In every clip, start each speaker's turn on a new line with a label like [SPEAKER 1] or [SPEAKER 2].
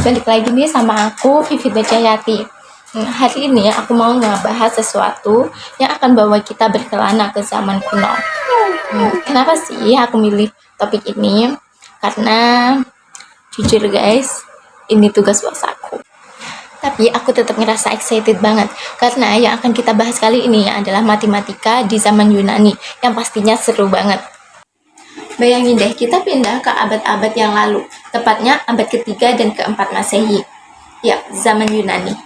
[SPEAKER 1] balik lagi nih sama aku Vivi Jayati. Hari ini aku mau ngebahas sesuatu yang akan bawa kita berkelana ke zaman kuno. Kenapa sih aku milih topik ini? Karena jujur guys, ini tugas bos aku. Tapi aku tetap ngerasa excited banget karena yang akan kita bahas kali ini adalah matematika di zaman Yunani yang pastinya seru banget. Bayangin deh, kita pindah ke abad-abad yang lalu, tepatnya abad ketiga dan keempat Masehi. Ya, zaman Yunani.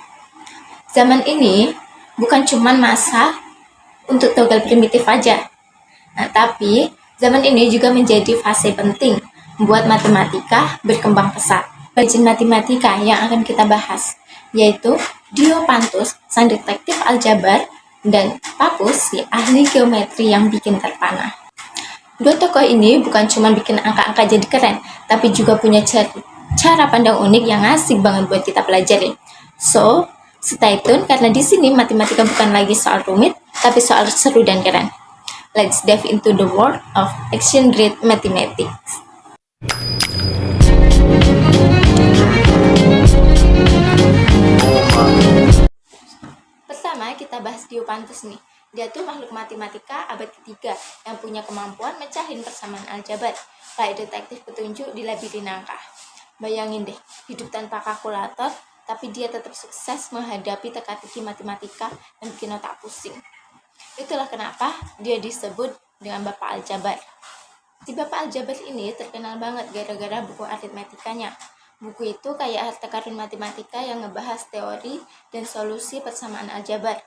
[SPEAKER 1] Zaman ini bukan cuma masa untuk togel primitif aja. Nah, tapi zaman ini juga menjadi fase penting membuat matematika berkembang pesat. Legend matematika yang akan kita bahas, yaitu Diopantus, sang detektif aljabar, dan Pappus, si ahli geometri yang bikin terpana. Dua tokoh ini bukan cuma bikin angka-angka jadi keren, tapi juga punya cara pandang unik yang asik banget buat kita pelajari. So, stay tune karena di sini matematika bukan lagi soal rumit, tapi soal seru dan keren. Let's dive into the world of ancient Greek mathematics. Pertama, kita bahas Diopantus nih. Dia tuh makhluk matematika abad ketiga yang punya kemampuan mecahin persamaan aljabar, kayak detektif petunjuk di labirin angka. Bayangin deh, hidup tanpa kalkulator, tapi dia tetap sukses menghadapi teka-teki matematika dan bikin otak pusing. Itulah kenapa dia disebut dengan Bapak Aljabar. Si Bapak Aljabar ini terkenal banget gara-gara buku aritmetikanya. Buku itu kayak harta karun matematika yang ngebahas teori dan solusi persamaan aljabar.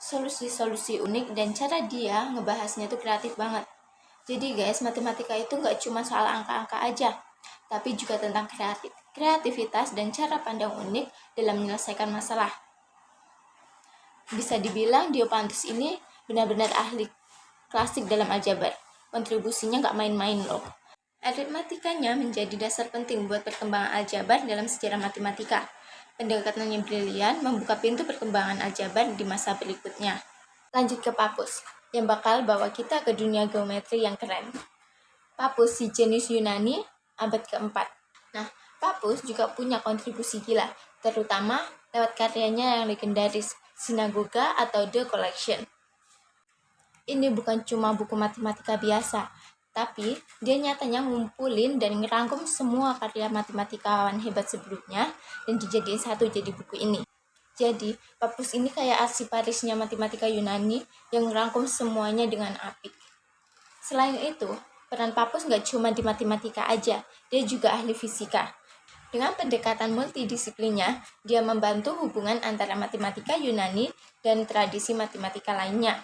[SPEAKER 1] Solusi-solusi unik dan cara dia ngebahasnya tuh kreatif banget. Jadi guys, matematika itu nggak cuma soal angka-angka aja, tapi juga tentang kreativitas dan cara pandang unik dalam menyelesaikan masalah. Bisa dibilang Diopantus ini benar-benar ahli klasik dalam aljabar. Kontribusinya nggak main-main loh. Aritmetikanya menjadi dasar penting buat perkembangan aljabar dalam sejarah matematika. Pendekatannya brilian membuka pintu perkembangan aljabar di masa berikutnya. Lanjut ke Pappus, yang bakal bawa kita ke dunia geometri yang keren. Pappus, si jenius Yunani abad keempat. Nah, Pappus juga punya kontribusi gila, terutama lewat karyanya yang legendaris, Sinagoga atau The Collection. Ini bukan cuma buku matematika biasa, tapi dia nyatanya ngumpulin dan ngerangkum semua karya matematikawan hebat sebelumnya dan dijadiin satu jadi buku ini. Jadi, Pappus ini kayak arsiparisnya matematika Yunani yang ngerangkum semuanya dengan apik. Selain itu, peran Pappus nggak cuma di matematika aja, dia juga ahli fisika. Dengan pendekatan multidisiplinnya, dia membantu hubungan antara matematika Yunani dan tradisi matematika lainnya.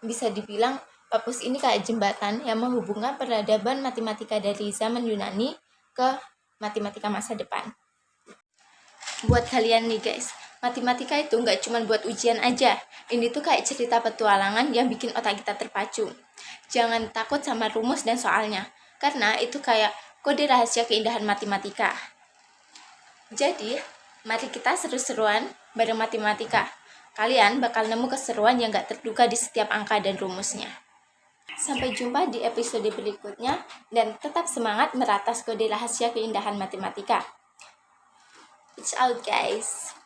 [SPEAKER 1] Bisa dibilang, Pappus ini kayak jembatan yang menghubungkan peradaban matematika dari zaman Yunani ke matematika masa depan. Buat kalian nih guys, matematika itu nggak cuma buat ujian aja. Ini tuh kayak cerita petualangan yang bikin otak kita terpacu. Jangan takut sama rumus dan soalnya, karena itu kayak kode rahasia keindahan matematika. Jadi, mari kita seru-seruan bareng matematika. Kalian bakal nemu keseruan yang gak terduga di setiap angka dan rumusnya. Sampai jumpa di episode berikutnya, dan tetap semangat meratas kode rahasia keindahan matematika. It's out guys.